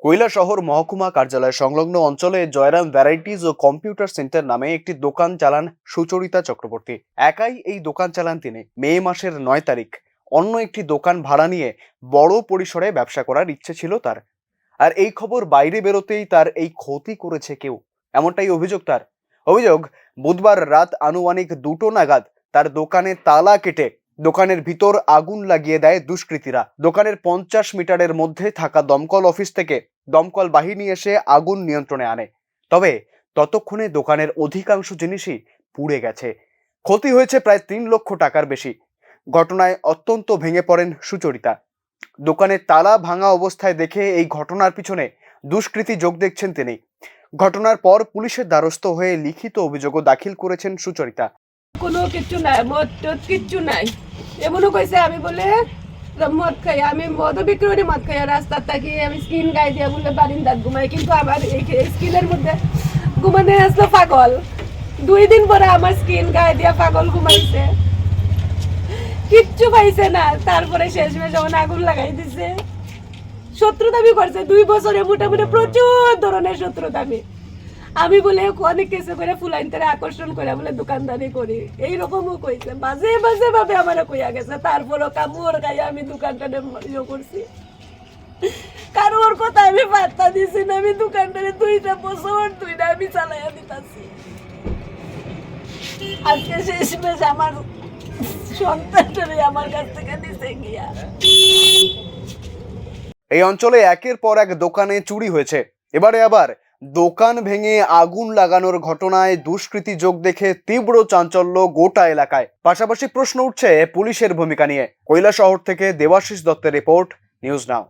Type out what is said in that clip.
কৈলাসহর মহকুমা কার্যালয় সংলগ্ন অঞ্চলে জয়রাম ভ্যারাইটিজ ও কম্পিউটার সেন্টার নামে একটি দোকান চালান সুচরিতা চক্রবর্তী। একাই এই দোকান চালান তিনি। মে মাসের 9 তারিখ অন্য একটি দোকান ভাড়া নিয়ে বড় পরিসরে ব্যবসা করার ইচ্ছে ছিল তার। আর এই খবর বাইরে বেরোতেই তার এই ক্ষতি করেছে কেউ, এমনটাই অভিযোগ তার। অভিযোগ, বুধবার রাত আনুমানিক 2টো নাগাদ তার দোকানে তালা কেটে দোকানের ভিতর আগুন লাগিয়ে দেয় দুষ্কৃতীরা। দোকানের 50 মিটারের মধ্যে থাকা দমকল অফিস থেকে দমকল বাহিনী এসে আগুন নিয়ন্ত্রণে আনে। তবে ততক্ষণে দোকানের অধিকাংশ জিনিসই পুড়ে গেছে। ক্ষতি হয়েছে প্রায় 3 লক্ষ টাকার বেশি। ঘটনায় অত্যন্ত ভেঙে পড়েন সুচরিতা। দোকানের তালা ভাঙা অবস্থায় দেখে এই ঘটনার পিছনে দুষ্কৃতী যোগ দেখছেন তিনি। ঘটনার পর পুলিশের দ্বারস্থ হয়ে লিখিত অভিযোগও দাখিল করেছেন সুচরিতা। কোনো কিচ্ছু নাই, মদ টদ কিচ্ছু নাই। এমনও কইছে আমি বলে মদ খাই, আমি মদও বিক্রি করি, মদ খাই রাস্তার থাকি, আমি স্কিন গায়ে দিয়া বলে বারিন্দার ঘুমাই, কিন্তু আমার এই স্কিনের মধ্যে ঘুমানে আসলো পাগল। 2 দিন পরে আমার স্কিন গায়ে দিয়া পাগল ঘুমাইছে, কিচ্ছু পাইছে না। তারপরে শেষমেশ যখন আগুন লাগাই দিছে, শত্রুতামি করছে 2 বছরে মোটামুটি প্রচুর ধরনের শত্রুতামি। আমি বলে অনেক কিছু করে ফুলাইনতে আকর্ষণ করে বলে দোকানদারি করি, এইরকমও কইছে, বাজে বাজে ভাবে আমার কইয়া গেছে। তারপরও কামড় গায়ে আমি দোকানটা ইয়ে করছি, কারোর কথা আমি পাত্তা দিছি না। আমি দোকানটারে 2টা বছর 2টা আমি চালাইয়া দিতাছি। আজকে শেষমেশ আমার সন্তানটারে আমার কাছ থেকে নিচে গিয়া। এই অঞ্চলে একের পর এক দোকানে চুরি হয়েছে। এবারে আবার দোকান ভেঙে আগুন লাগানোর ঘটনায় দুষ্কৃতী যোগ দেখে তীব্র চাঞ্চল্য গোটা এলাকায়। পাশাপাশি প্রশ্ন উঠছে পুলিশের ভূমিকা নিয়ে। কৈলাসহর থেকে দেবাশিস দত্তের রিপোর্ট, নিউজ নাও।